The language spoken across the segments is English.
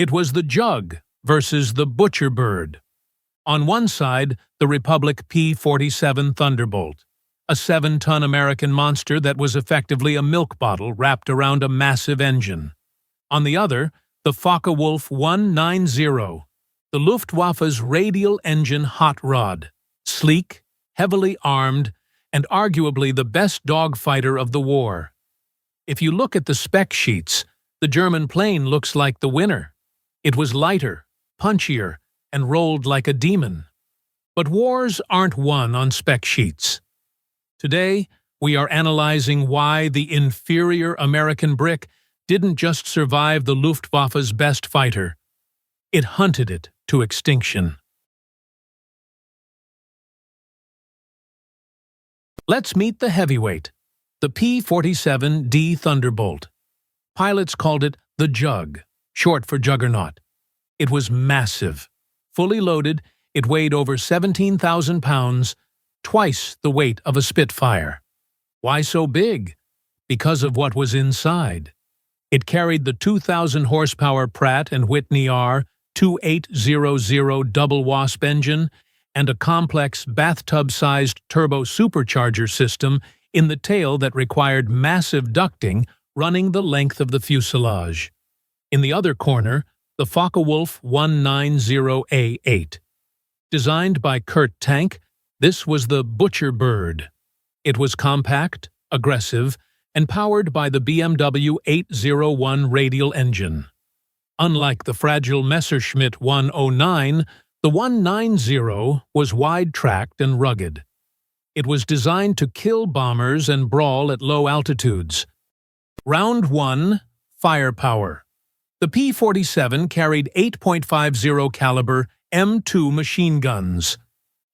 It was the Jug versus the Butcher Bird. On one side, the Republic P-47 Thunderbolt, a 7-ton American monster that was effectively a milk bottle wrapped around a massive engine. On the other, the Focke-Wulf 190, the Luftwaffe's radial engine hot rod, sleek, heavily armed, and arguably the best dogfighter of the war. If you look at the spec sheets, the German plane looks like the winner. It was lighter, punchier, and rolled like a demon. But wars aren't won on spec sheets. Today, we are analyzing why the inferior American brick didn't just survive the Luftwaffe's best fighter. It hunted it to extinction. Let's meet the heavyweight, the P-47D Thunderbolt. Pilots called it the Jug, short for Juggernaut. It was massive. Fully loaded, it weighed over 17,000 pounds, twice the weight of a Spitfire. Why so big? Because of what was inside. It carried the 2,000 horsepower Pratt Whitney R-2800 double wasp engine and a complex bathtub-sized turbosupercharger system in the tail that required massive ducting running the length of the fuselage. In the other corner, the Focke-Wulf 190A8. Designed by Kurt Tank, this was the Butcher Bird. It was compact, aggressive, and powered by the BMW 801 radial engine. Unlike the fragile Messerschmitt 109, the 190 was wide-tracked and rugged. It was designed to kill bombers and brawl at low altitudes. Round 1. Firepower. The P-47 carried 8.50 caliber M2 machine guns.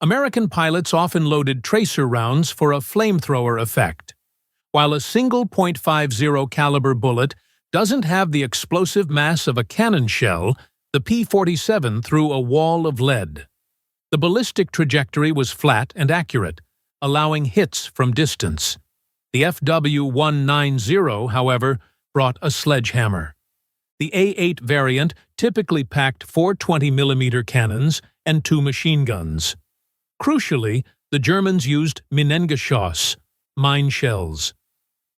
American pilots often loaded tracer rounds for a flamethrower effect. While a single .50 caliber bullet doesn't have the explosive mass of a cannon shell, the P-47 threw a wall of lead. The ballistic trajectory was flat and accurate, allowing hits from distance. The FW-190, however, brought a sledgehammer. The A8 variant typically packed 4 20mm cannons and 2 machine guns. Crucially, the Germans used Minengeschoss, mine shells.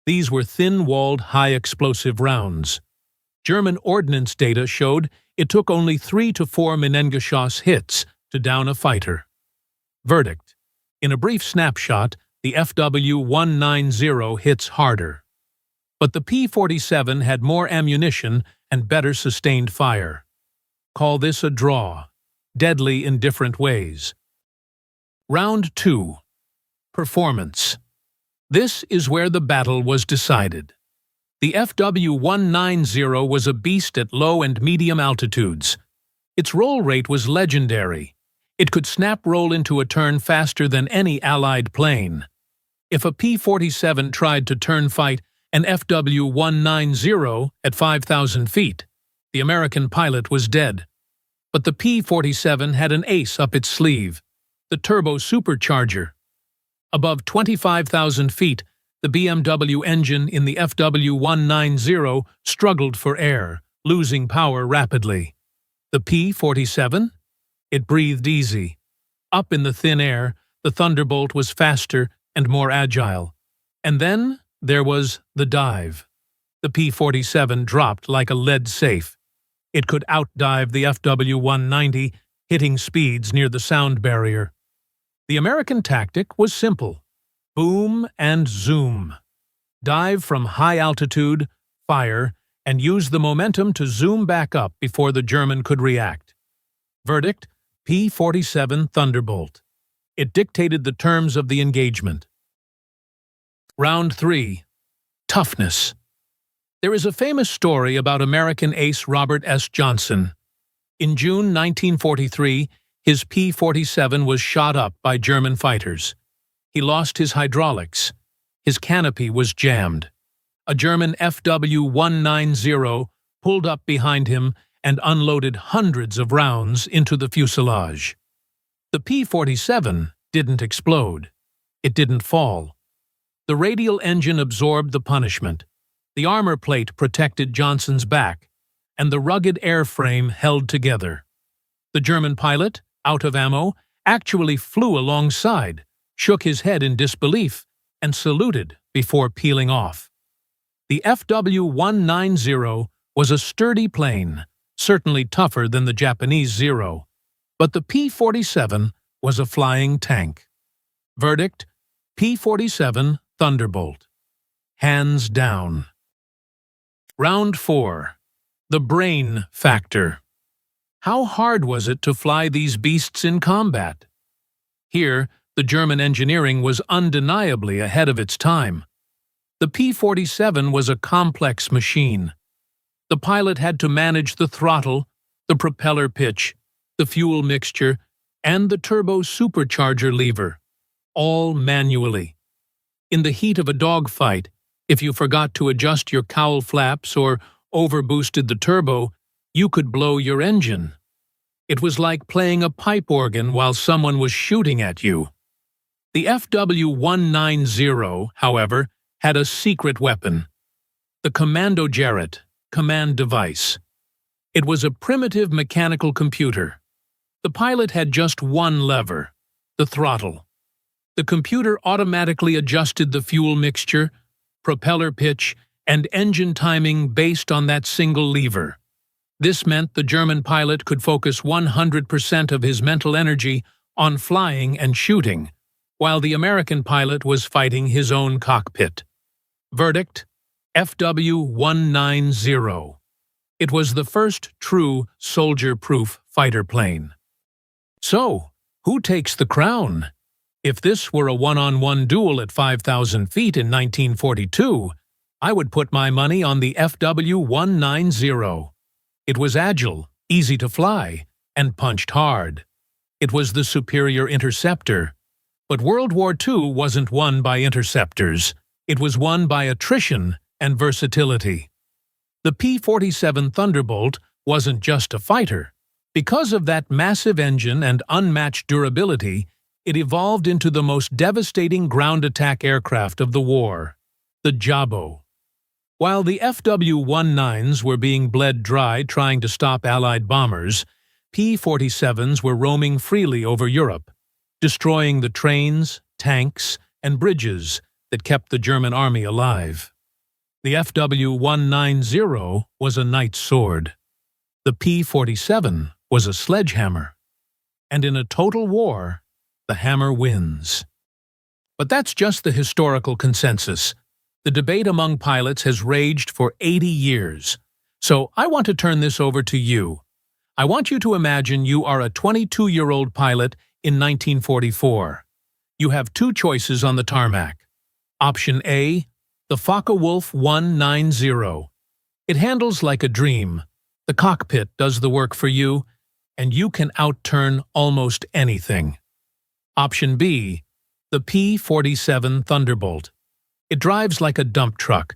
These were thin-walled, high-explosive rounds. German ordnance data showed it took only 3 to 4 Minengeschoss hits to down a fighter. Verdict: in a brief snapshot, the FW-190 hits harder. But the P-47 had more ammunition and better sustained fire. Call this a draw, deadly in different ways. Round 2. Performance. This is where the battle was decided. The FW-190 was a beast at low and medium altitudes. Its roll rate was legendary. It could snap roll into a turn faster than any Allied plane. If a P-47 tried to turn fight an FW-190 at 5,000 feet, the American pilot was dead. But the P-47 had an ace up its sleeve, the Turbosupercharger. Above 25,000 feet, the BMW engine in the FW-190 struggled for air, losing power rapidly. The P-47? It breathed easy. Up in the thin air, the Thunderbolt was faster and more agile. And then there was the dive. The P-47 dropped like a lead safe. It could outdive the FW-190, hitting speeds near the sound barrier. The American tactic was simple: boom and zoom. Dive from high altitude, fire, and use the momentum to zoom back up before the German could react. Verdict: P-47 Thunderbolt. It dictated the terms of the engagement. Round 3. Toughness. There is a famous story about American ace Robert S. Johnson. In June 1943, his P-47 was shot up by German fighters. He lost his hydraulics. His canopy was jammed. A German FW-190 pulled up behind him and unloaded hundreds of rounds into the fuselage. The P-47 didn't explode. It didn't fall. The radial engine absorbed the punishment. The armor plate protected Johnson's back, and the rugged airframe held together. The German pilot, out of ammo, actually flew alongside, shook his head in disbelief, and saluted before peeling off. The FW-190 was a sturdy plane, certainly tougher than the Japanese Zero, but the P-47 was a flying tank. Verdict: P-47 Thunderbolt. Hands down. Round 4. The brain factor. How hard was it to fly these beasts in combat? Here, the German engineering was undeniably ahead of its time. The P-47 was a complex machine. The pilot had to manage the throttle, the propeller pitch, the fuel mixture, and the turbo-supercharger lever, all manually. In the heat of a dogfight, if you forgot to adjust your cowl flaps or overboosted the turbo, you could blow your engine. It was like playing a pipe organ while someone was shooting at you. The FW-190, however, had a secret weapon: the Kommandogerät, command device. It was a primitive mechanical computer. The pilot had just one lever: the throttle. The computer automatically adjusted the fuel mixture, propeller pitch, and engine timing based on that single lever. This meant the German pilot could focus 100% of his mental energy on flying and shooting, while the American pilot was fighting his own cockpit. Verdict: FW-190. It was the first true soldier-proof fighter plane. So, who takes the crown? If this were a one-on-one duel at 5,000 feet in 1942, I would put my money on the FW-190. It was agile, easy to fly, and punched hard. It was the superior interceptor. But World War II wasn't won by interceptors. It was won by attrition and versatility. The P-47 Thunderbolt wasn't just a fighter. Because of that massive engine and unmatched durability, it evolved into the most devastating ground attack aircraft of the war, the Jabo. While the FW-19s were being bled dry trying to stop Allied bombers, P-47s were roaming freely over Europe, destroying the trains, tanks, and bridges that kept the German army alive. The FW-190 was a knight's sword. The P-47 was a sledgehammer. And in a total war, the hammer wins. But that's just the historical consensus. The debate among pilots has raged for 80 years. So I want to turn this over to you. I want you to imagine you are a 22-year-old pilot in 1944. You have two choices on the tarmac. Option A, the Focke-Wulf 190. It handles like a dream. The cockpit does the work for you, and you can outturn almost anything. Option B, the P-47 Thunderbolt. It drives like a dump truck,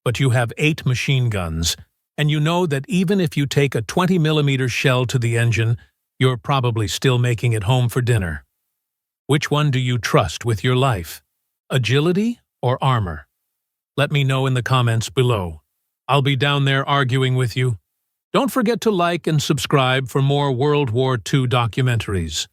but you have 8 machine guns, and you know that even if you take a 20mm shell to the engine, you're probably still making it home for dinner. Which one do you trust with your life? Agility or armor? Let me know in the comments below. I'll be down there arguing with you. Don't forget to like and subscribe for more World War II documentaries.